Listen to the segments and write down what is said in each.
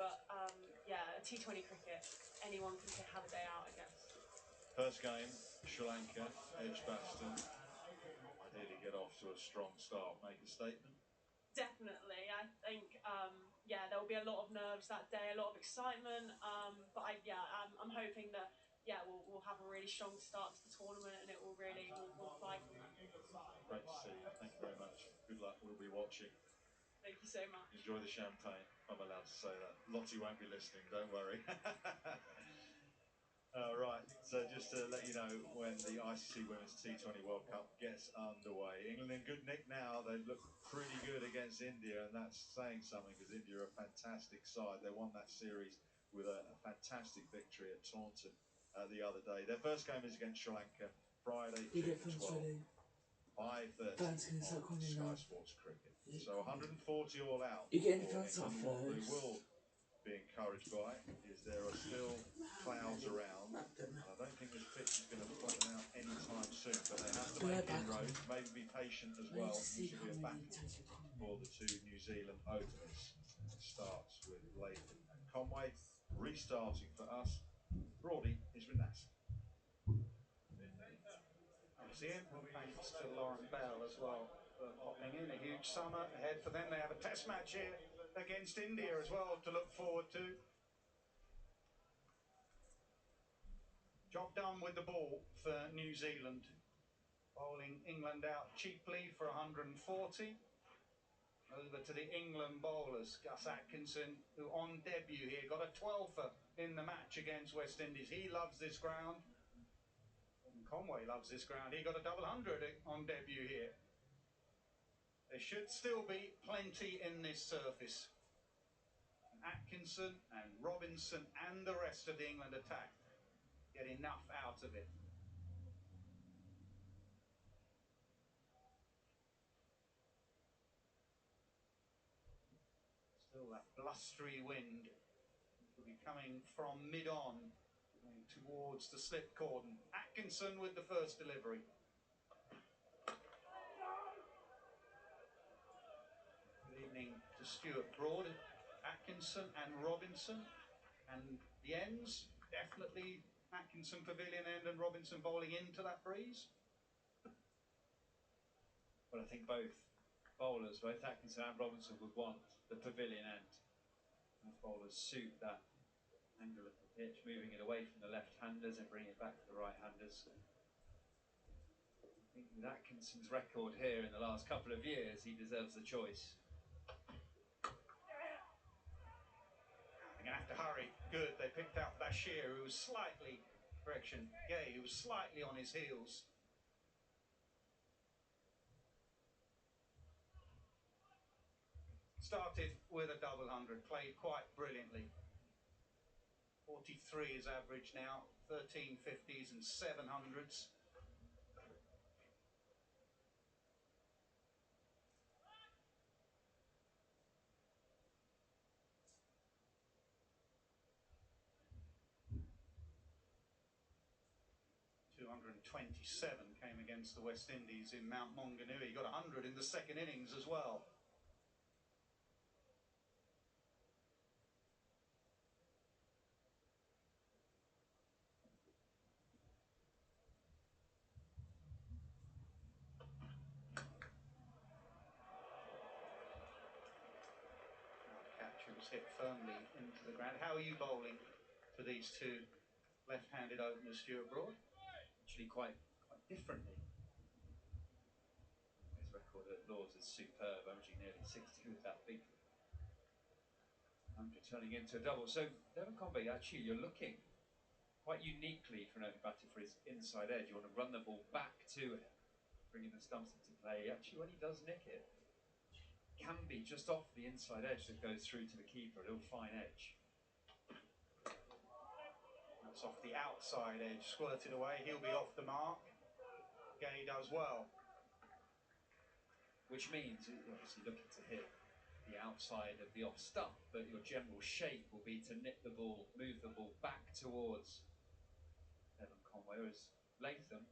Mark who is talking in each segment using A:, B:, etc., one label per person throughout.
A: But yeah, T20 cricket, anyone can have a day out, I guess.
B: First game, Sri Lanka, Edgbaston. Ideally get off to a strong start, make a statement.
A: Definitely, I think yeah, there will be a lot of nerves that day, a lot of excitement. But I'm hoping that we'll have a really strong start to the tournament and it will really will fly.
B: Great to see you. Thank you very much. Good luck. We'll be watching.
A: Thank you so much.
B: Enjoy the champagne. I'm allowed to say that. Lottie won't be listening. Don't worry. Right, so just to let you know when the ICC Women's T20 World Cup gets underway. England in good nick now. They look pretty good against India, and that's saying something because India are a fantastic side. They won that series with a fantastic victory at Taunton the other day. Their first game is against Sri Lanka, Friday, 5th of 12, 5:30 on Sky Sports Cricket. So 140 all out.
C: You're getting the first off
B: What they
C: first.
B: will be encouraged by is there are still clouds around, and I don't think this pitch is going to flatten out anytime soon, but they have to make inroads, maybe be patient as well. This will be a battle for the two New Zealand openers. It starts with Latham and Conway. Restarting for us, Broady is with Nas.
D: Thanks to Lauren Bell as well for popping in. A huge summer ahead for them. They have a test match here against India as well to look forward to. Job done with the ball for New Zealand. Bowling England out cheaply for 140. Over to the England bowlers. Gus Atkinson, who on debut here got a 12-er in the match against West Indies. He loves this ground. And Conway loves this ground. He got a double 100 on debut here. There should still be plenty in this surface. Atkinson and Robinson and the rest of the England attack get enough out of it. Still that blustery wind will be coming from mid-on towards the slip cordon. Atkinson with the first delivery. Good evening to Stuart Broad, Atkinson and Robinson. And the ends, definitely Atkinson pavilion end and Robinson bowling into that breeze.
E: Well, I think both bowlers, both Atkinson and Robinson, would want the pavilion end. Both bowlers suit that angle of the pitch, moving it away from the left-handers and bringing it back to the right-handers. I think with Atkinson's record here in the last couple of years, he deserves the choice.
D: They're going to have to hurry. Good, they picked out Bashir, who was slightly, Gay, who was slightly on his heels. Started with a double 100, played quite brilliantly. 43 is average now, 13 50s and 700s. Came against the West Indies in Mount Maunganui. He got 100 in the second innings as well. Catcher was hit firmly into the ground. How are you bowling for these two left-handed openers, Stuart Broad?
E: Actually quite differently. His record at Lords is superb, averaging nearly 60 with that big 100 turning into a double. So Devon Conway, actually you're looking quite uniquely for an opening batter for his inside edge. You want to run the ball back to him, bringing the stumps into play. Actually, when he does nick it, can be just off the inside edge that goes through to the keeper, a little fine edge.
D: That's off the outside edge, squirted away. He'll be off the mark. Gay does well.
E: Which means you're obviously looking to hit the outside of the off stump, but your general shape will be to nip the ball, move the ball back towards Devon Conway. Whereas Latham,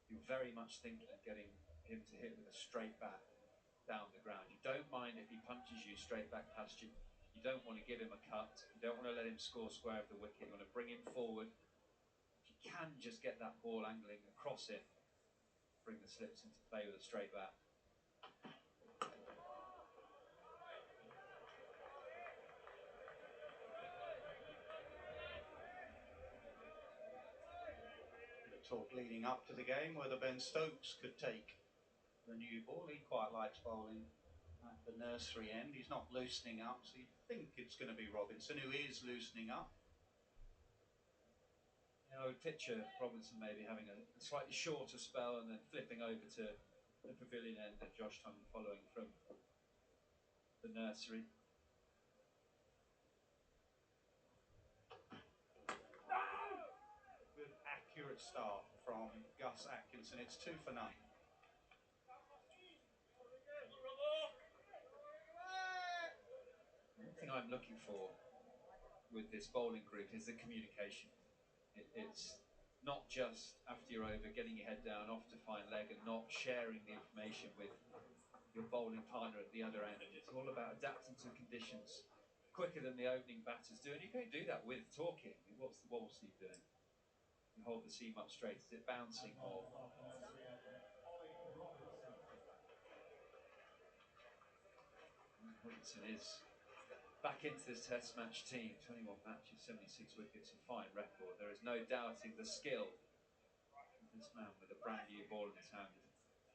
E: you're very much thinking of getting him to hit with a straight bat down the ground. You don't mind if he punches you straight back past you, You don't want to give him a cut. You don't want to let him score square of the wicket. You want to bring him forward. If you can just get that ball angling across it, bring the slips into play with a straight bat.
D: Talk leading up to the game whether Ben Stokes could take the new ball. He quite likes bowling at the nursery end. He's not loosening up, so you think it's going to be Robinson, who is loosening up.
E: I would picture Robinson maybe having a slightly shorter spell and then flipping over to the pavilion end and Josh Tongue following from the nursery.
D: Good accurate start from Gus Atkinson. It's 2 for 9.
E: One thing I'm looking for with this bowling group is the communication. It's not just after you're over, getting your head down, off to find leg and not sharing the information with your bowling partner at the other end. It's all about adapting to conditions quicker than the opening batters do. And you can't do that with talking. What's the wobble sleeve doing? You hold the seam up straight. Is it bouncing or... Robinson is back into this test match team. 21 matches, 76 wickets, a fine record. There is no doubting the skill of this man with a brand new ball in his hand.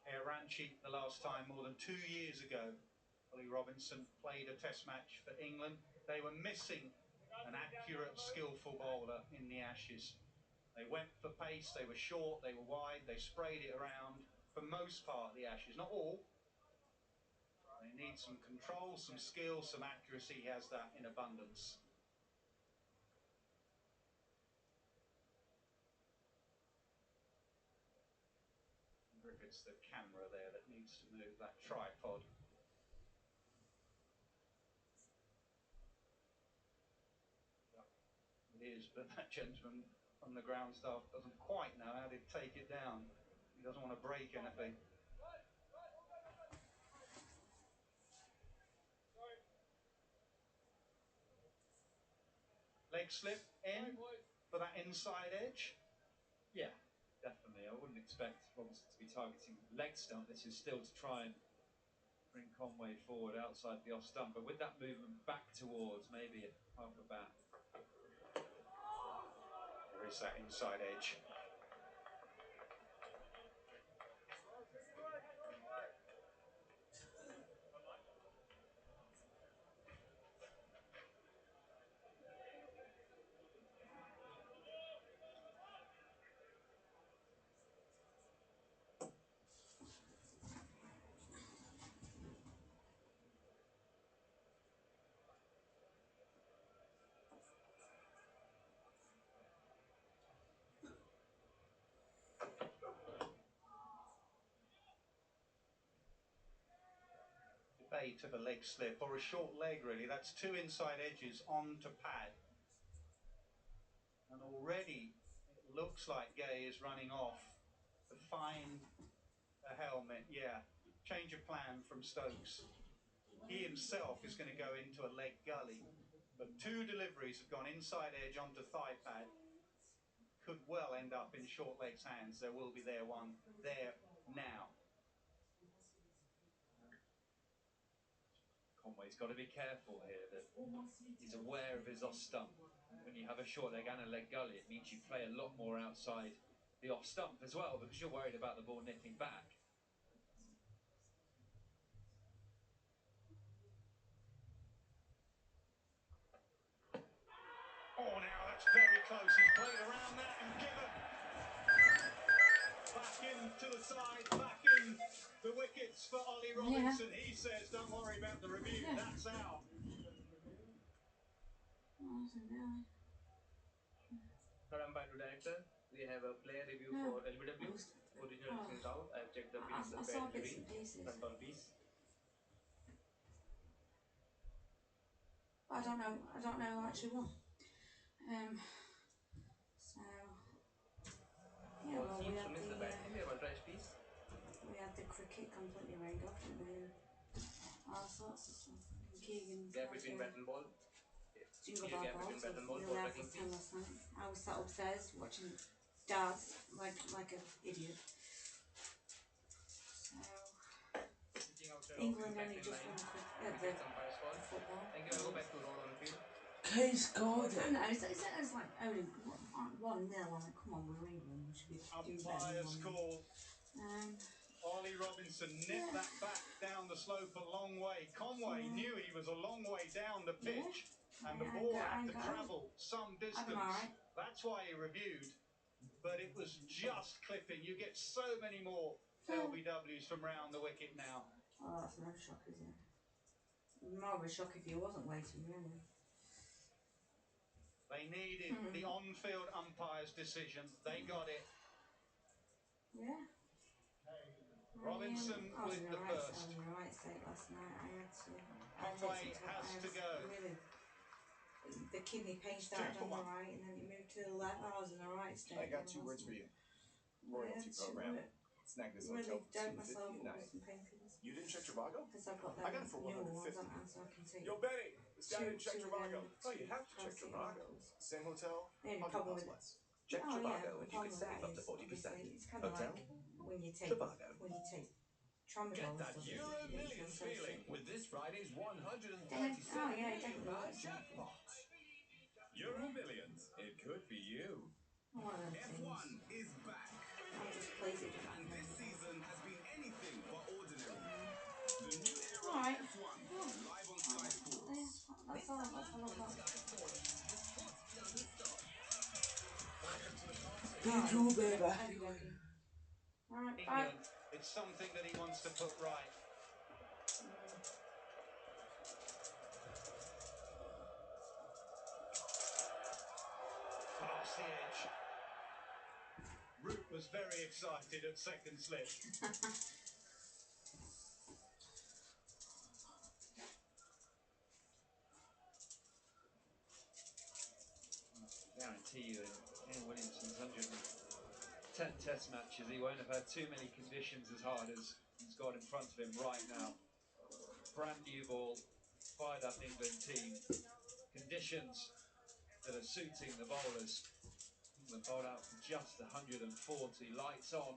D: It ran cheap the last time, more than 2 years ago. Ollie Robinson played a test match for England. They were missing an accurate, skillful bowler in the Ashes. They went for pace, they were short, they were wide, they sprayed it around for most part of the Ashes, not all. They need some control, some skill, some accuracy. He has that in abundance. I wonder if it's the camera there that needs to move, that tripod. It is, but that gentleman from the ground staff doesn't quite know how to take it down. He doesn't want to break anything. Leg slip in for that inside edge.
E: Yeah, definitely. I wouldn't expect Robinson to be targeting leg stump. This is still to try and bring Conway forward outside the off stump, but with that movement back towards maybe half a bat.
D: There is that inside edge. Bay took a leg slip, or a short leg really. That's 2 inside edges onto pad. And already it looks like Gay is running off to find a helmet. Yeah, change of plan from Stokes. He himself is going to go into a leg gully. But 2 deliveries have gone inside edge onto thigh pad. Could well end up in short leg's hands. There will be there one there now.
E: Conway's got to be careful here that he's aware of his off stump. When you have a short leg and a leg gully, it means you play a lot more outside the off stump as well, because you're worried about the ball nipping back.
D: Oh, now that's very close. He's played around that and given. Back into the side, back in the wickets for Ollie Robinson. Yeah. He says, don't worry about the review, that's out.
C: Third umpire to director, we have a player review for LBW. Original is out. I've checked the piece of bad injury, front on piece.
F: I don't know actually what. So yeah,
C: All
F: well,
C: seems to miss the batting. We have a trash piece.
F: we had the cricket completely rained off, didn't we? All sorts of stuff. Keegan.
C: Gap between bat and ball.
F: Jingle
C: Clear
F: bell
C: gap
F: ball.
C: between bat and ball
F: We
C: for
F: were there
C: tracking
F: for 10
C: piece.
F: last night. I was sat upstairs watching Dad like an idiot. So
C: Switching outside
F: England
C: off,
F: only
C: impact in
F: just
C: line.
F: won the
C: Wickets umpire's call.
F: football.
C: Thank you. I'll go back to Rod on field.
G: Case Gordon.
F: I know, it's like only 1-0. Like, come on, we're England. We should be doing better than
D: Umpire's
F: 1-0.
D: call. Ollie Robinson nipped that back down the slope a long way. Conway knew he was a long way down the pitch, and the ball had to travel some distance.
F: Right.
D: That's why he reviewed, but it was just clipping. You get so many more LBWs from round the wicket now.
F: Oh, that's no shock, is it? More of a shock if he wasn't waiting, really.
D: They needed the on-field umpire's decision. They got it.
F: Yeah.
D: Robinson with the first.
F: I was in the right state last night. I had to.
D: Conway has to go.
F: Really, the kidney pain started on the right, and then it moved to the left. I was in the right state.
H: I got 2 words for you. Loyalty program. Snag this hotel
F: Really
H: for
F: don't myself
H: $250 a
F: up
H: night.
F: with some painkillers.
H: You didn't check Trivago?
F: Because I've got
H: I got it for
F: new ones
H: $150.
F: on hand, so I can take.
H: Yo, Benny, this guy didn't check
F: two
H: Trivago.
F: of them,
H: Oh, you have to check
F: two
H: Trivago. Same hotel,
F: The only problem
H: £100
F: with
H: less.
I: Check
F: oh,
I: Trivago
F: yeah,
I: and you can save up to 40%.
F: It's kind of
I: Hotel?
F: like when you take
I: Trivago.
F: tramadol.
J: Get that
F: stuff,
J: Euro
F: it's
J: Millions
F: so
J: feeling
F: sick.
J: with this Friday's 137
F: Oh, yeah,
J: million
F: definitely.
J: pound jackpot. Euro Millions, it could be you.
F: One of them things.
J: F1 is back,
F: I'll just place it down.
J: and this season has been anything but ordinary. The new era
F: Alright.
J: of F1, live on Sky Sports.
F: That's all. That's all I've got.
G: Thank you, baby.
F: Alright, bye.
D: England, it's something that he wants to put right. Past the edge. Root was very excited at second slip.
E: Guarantee you, in Williamson's 110 Test matches, he won't have had too many conditions as hard as he's got in front of him right now. Brand new ball, fired up England team. Conditions that are suiting the bowlers. England bowled out for just 140, lights on.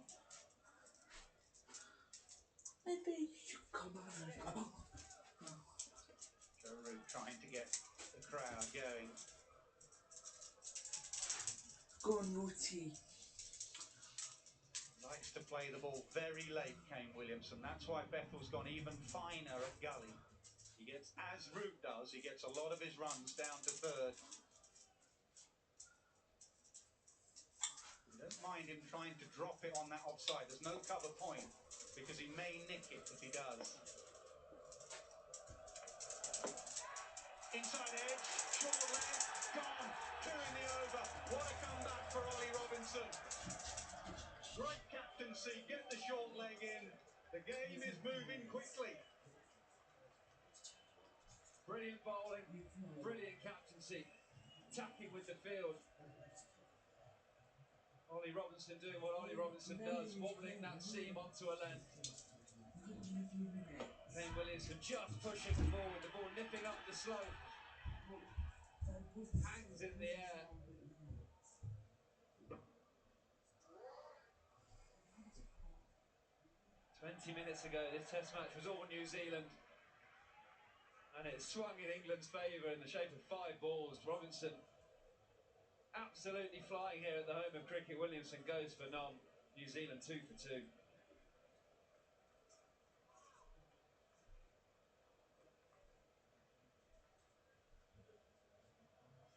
G: Maybe you come on.
D: Joe Root trying to get the crowd going.
G: Go on, Rooty.
D: Likes to play the ball very late, Kane Williamson. That's why Bethel's gone even finer at gully. He gets, as Root does, he gets a lot of his runs down to third. You don't mind him trying to drop it on that offside. There's no cover point because he may nick it if he does. Inside edge, short leg, gone, 2 in the over. What a comeback for Ollie Robinson. Great captaincy, get the short leg in. The game is moving quickly.
E: Brilliant bowling, brilliant captaincy, attacking with the field. Ollie Robinson doing what Ollie Robinson does, wobbling that seam onto a length. Kane Williamson just pushing forward, the ball nipping up the slope. Hangs in the air. Minutes ago, this Test match was all New Zealand, and it swung in England's favour in the shape of 5 balls. Robinson absolutely flying here at the home of cricket. Williamson goes for none. New Zealand 2 for 2.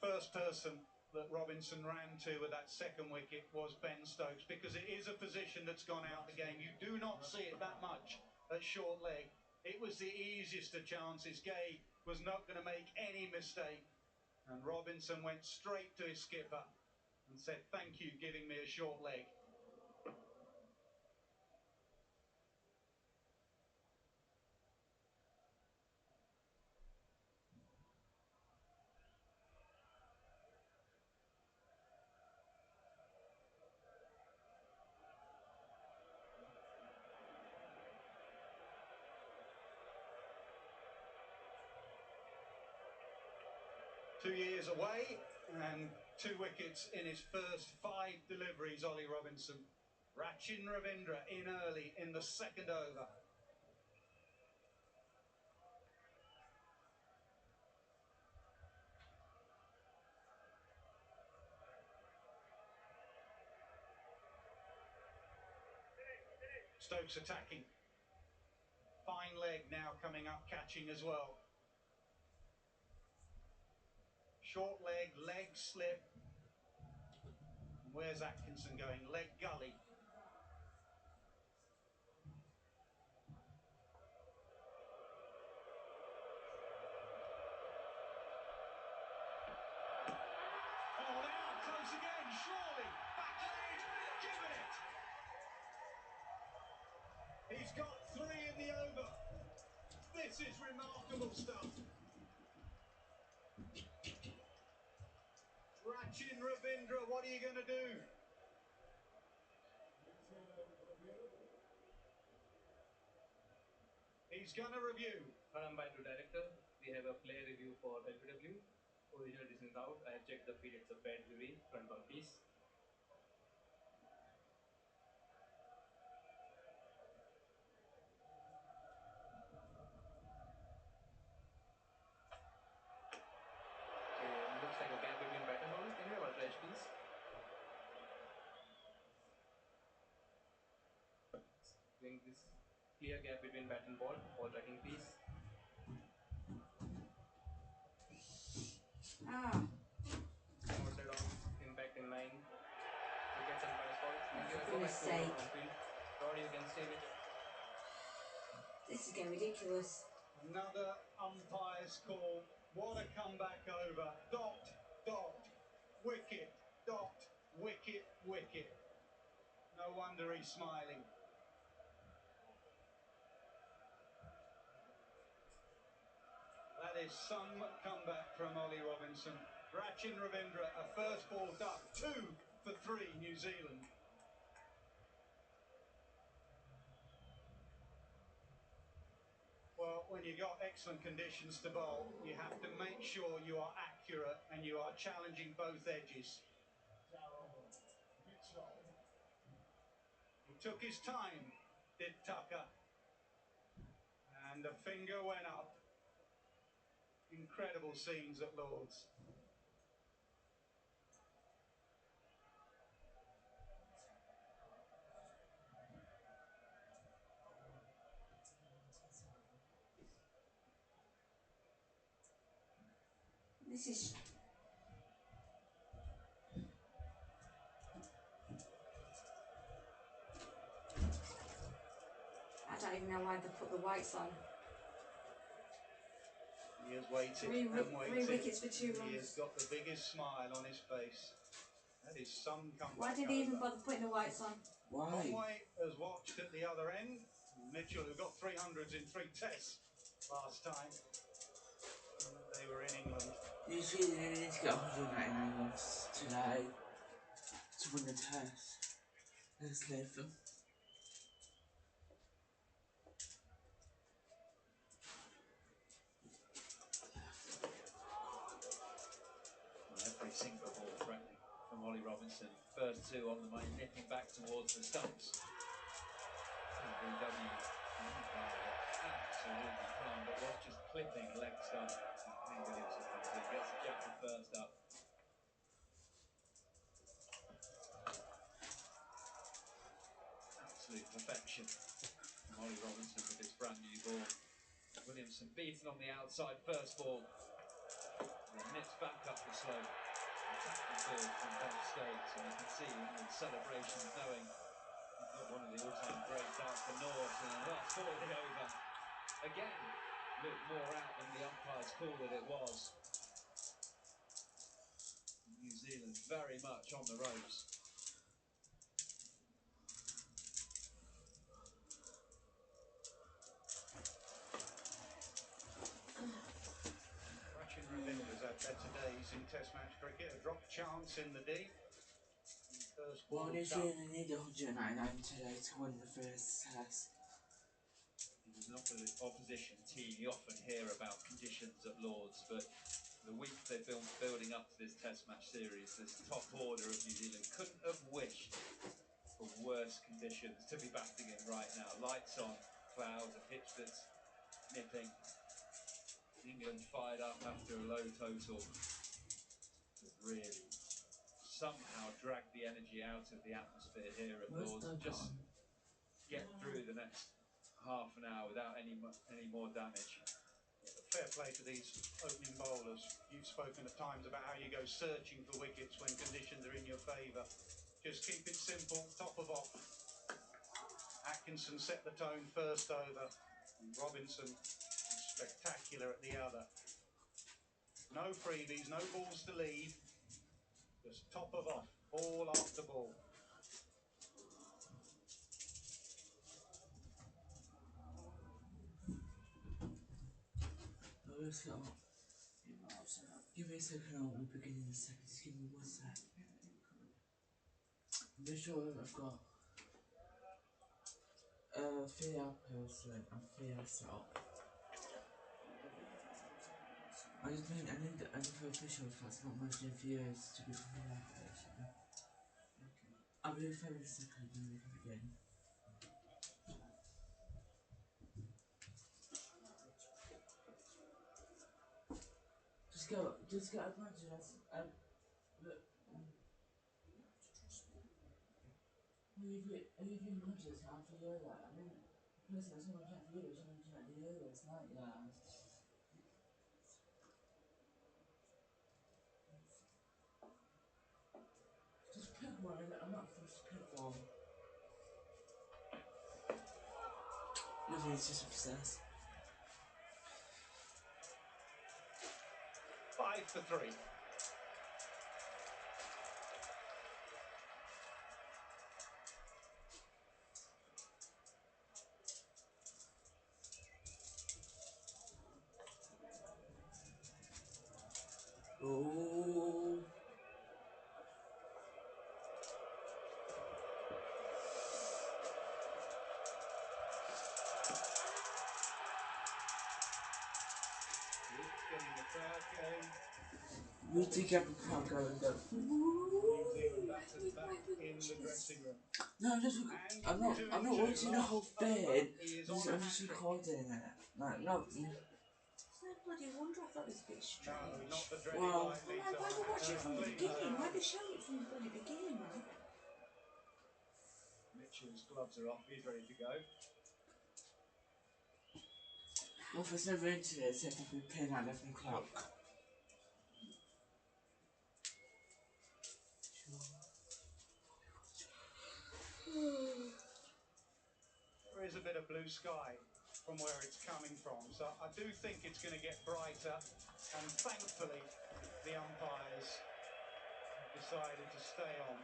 D: First person that Robinson ran to with that second wicket was Ben Stokes, because it is a position that's gone out the game. You do not see it that much at short leg. It was the easiest of chances. Gay was not going to make any mistake, and Robinson went straight to his skipper and said, "Thank you, giving me a short leg." 2 years away and 2 wickets in his first 5 deliveries, Ollie Robinson. Rachin Ravindra in early in the second over. Stokes attacking. Fine leg now coming up, catching as well. Short leg, leg slip. Where's Atkinson going? Leg gully. Oh, they are close again, surely. Back leg, given it. He's got 3 in the over. This is remarkable stuff. Rachin Ravindra, what are you going to do? He's going to review.
C: Third umpire to director. We have a player review for LBW. Original distance out. I have checked the field. It's a bad delivery. Front on piece. Looks like a gap between bat and ball. Can you have a flash, please? Doing this clear gap between bat and ball tracking, please. Outside on, impact in line. Wickets and price ball. Thank you.
F: For goodness sake.
C: Rod, you can stay with it.
F: This is getting ridiculous.
D: Another umpire's call. What a comeback over. Dot, dot, wicket, dot, wicket, wicket. No wonder he's smiling. That is some comeback from Ollie Robinson. Rachin Ravindra, a first ball duck, 2 for 3 New Zealand. Well, when you've got excellent conditions to bowl, you have to make sure you are accurate and you are challenging both edges. He took his time, did Tucker. And the finger went up. Incredible scenes at Lord's.
F: This is... I don't even know why they put the whites on.
D: He has waited
F: Three wickets for 2 runs.
D: He has got the biggest smile on his face. That is some comeback.
F: Why did he even bother putting the whites on?
G: Why?
D: Conway has watched at the other end. Mitchell, who got 300s in 3 tests last time. They were in England.
G: Usually they need to get 199 runs today to win the test. Let's leave them.
E: Every single ball threatening from Ollie Robinson. First 2 on the money, nipping back towards the stumps. LBW absolutely calm, but was just clipping leg stump. Kane Williamson comes in, gets a jack the first up. Absolute perfection from Ollie Robinson with this brand new ball. Williamson beaten on the outside, first ball. And nips back up the slope. Attacking field from Ben Stokes, and you can see England's celebrations knowing he's got one of the all-time greats out for North, and that's for the over. Again, looked more out than the umpires called it was. New Zealand very much on the ropes.
D: Rachin Ravindra's had better days in Test match cricket. A drop chance in the D. First ball
G: Well, New
D: duck.
G: Zealand need 199 today to win the first test.
E: He was an opposition team. You often hear about conditions at Lord's, but the week they've been building up to this Test match series, this top order of New Zealand couldn't have wished for worse conditions to be batting in right now. Lights on, clouds, a pitch that's nipping. England fired up after a low total. Really somehow drag the energy out of the atmosphere here at Lords. Just get through the next half an hour without any more damage.
D: Fair play to these opening bowlers. You've spoken at times about how you go searching for wickets when conditions are in your favour. Just keep it simple, top of off. Atkinson set the tone first over. And Robinson spectacular at the other. No freebies, no balls to lead. Just top of off, ball after ball.
G: Let's go. Give me a second, I'll begin in a second. Just give me 1 sec. Make sure I've got VR person and VR set up. I need the official that's not merging viewers to be VR person. I'll be with in a second and we can begin. Just get advantage. Are you doing hundreds after you hear that? I mean, listen, someone can't hear it, someone can't hear it, it's not, yeah. Just pick one, I'm not supposed to pick one. Maybe it's just obsessed.
D: 5 for 3.
G: Oh.
D: Getting the crowd going.
G: We did get the crowd going though.
D: New Zealand batters back in the dressing room.
G: No, I'm not watching the whole thing. I'm just recording it. Like, no.
F: It's no bloody wonder I thought it was a bit strange.
D: No, not the dreaded
G: Well,
D: light leads
F: Why
D: on.
F: they watch it from the beginning? Why they show it from the bloody beginning, man?
B: Mitchell's gloves are off, he's ready to go.
G: Well, if there's no rain today, it's if I've been playing at 11 o'clock.
D: There is a bit of blue sky from where it's coming from, so I do think it's going to get brighter, and thankfully the umpires decided to stay on.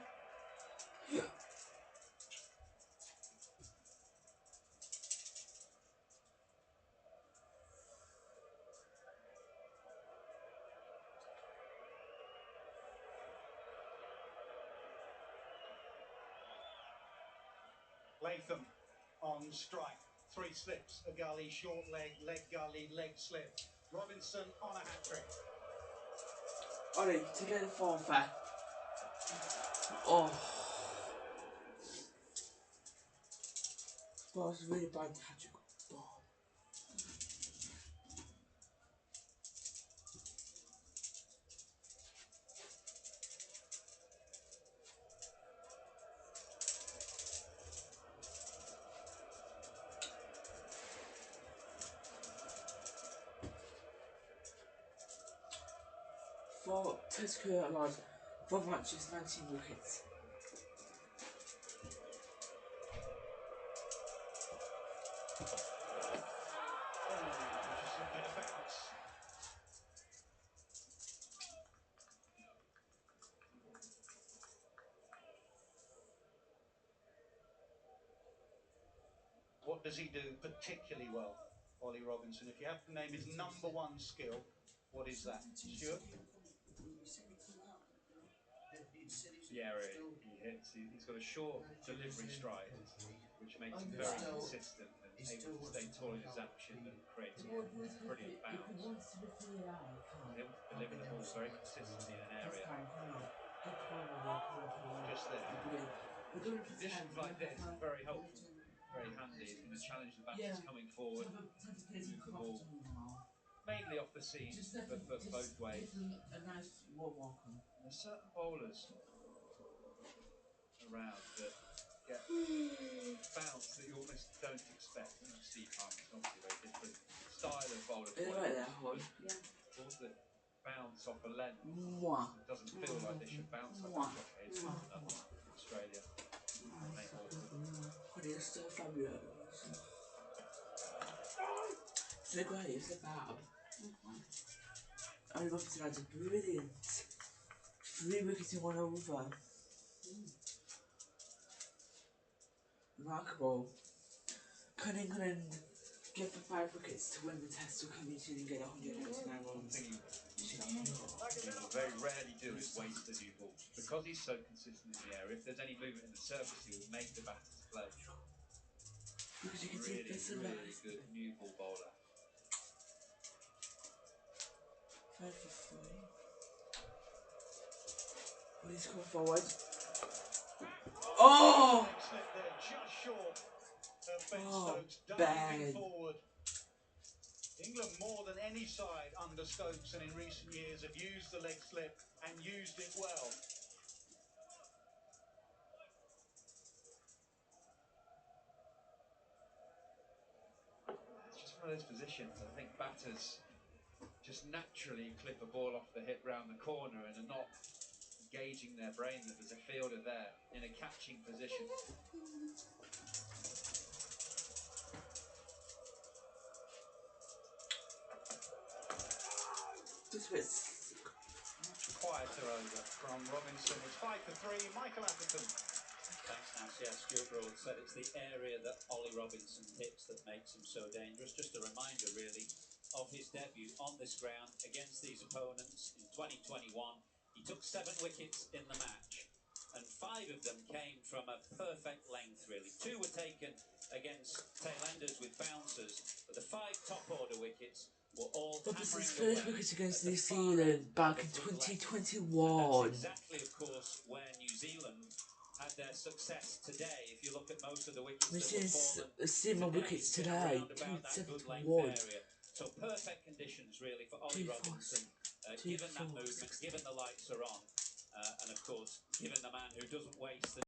D: Latham on strike. 3 slips, a gully, short leg, leg gully, leg slip. Robinson on a hat-trick.
G: Ollie, to get the 4th there. Oh. That was really bad hat-trick. Oh. For Test career allowed 4 matches, 19 wickets.
D: Just a bit of bounce. What does he do particularly well, Ollie Robinson? If you have to name his number 1 skill, what is that? Stuart?
E: Yeah, really. He's got a short delivery stride, which makes him very consistent and able to stay tall in his action and create a brilliant bounce. deliver the ball very consistently in an area.
D: Just there.
E: Conditions like this are very helpful, very handy. It's going to challenge the batters coming forward, move the ball mainly off the seams, but both ways.
G: A nice warm welcome.
E: There's certain bowlers around that get bounce that you almost don't expect. You know, Steve Harm's obviously a very different style of bowler.
G: Right there, hold.
E: Balls that bounce off a length.
G: Mwah.
E: It doesn't feel like they should bounce off a blockade. Australia.
G: Honey, it's so fabulous. So great, it's so fab. Ollie Robinson had a brilliant 3 wickets in 1 over. Remarkable. Can England get for 5 wickets to win the test, or can we get 189 runs?
E: What he will very rarely do is waste the new ball. Because he's so consistent in the air, if there's any movement in the surface, he will make the batters play.
G: Because you can see this and
E: really good new ball bowler.
G: 5 for 3. Please come forward. Oh!
D: Just short of Ben Stokes
G: bad.
D: diving forward. England, more than any side under Stokes and in recent years, have used the leg slip and used it well.
E: It's just one of those positions. I think batters just naturally clip a ball off the hip round the corner and are not engaging their brain that there's a fielder there in a catching position.
G: Just a bit
D: Much quieter over from Robinson. It's 5 for 3. Michael Atherton.
I: Thanks, Nas. Yeah, Stuart Broad said it's the area that Ollie Robinson hits that makes him so dangerous. Just a reminder, really, of his debut on this ground against these opponents in 2021. He took 7 wickets in the match, and 5 of them came from a perfect length, really. 2 were taken against tail-enders with bouncers, but the 5 top-order wickets were all
G: Robinson's
I: hammering
G: first
I: away
G: wicket against
I: at
G: New
I: the far
G: Zealand
I: end
G: back
I: of
G: in
I: the good length.
G: 2021.
I: And that's exactly, of course, where New Zealand had their success today. If you look at most of the wickets
G: This
I: that were
G: is
I: fallen
G: seen my wickets
I: it's been
G: today,
I: around about that good length
G: 271.
I: area. So perfect conditions really for Ollie Robinson, given that movement, given the lights are on, and of course given the man who doesn't waste the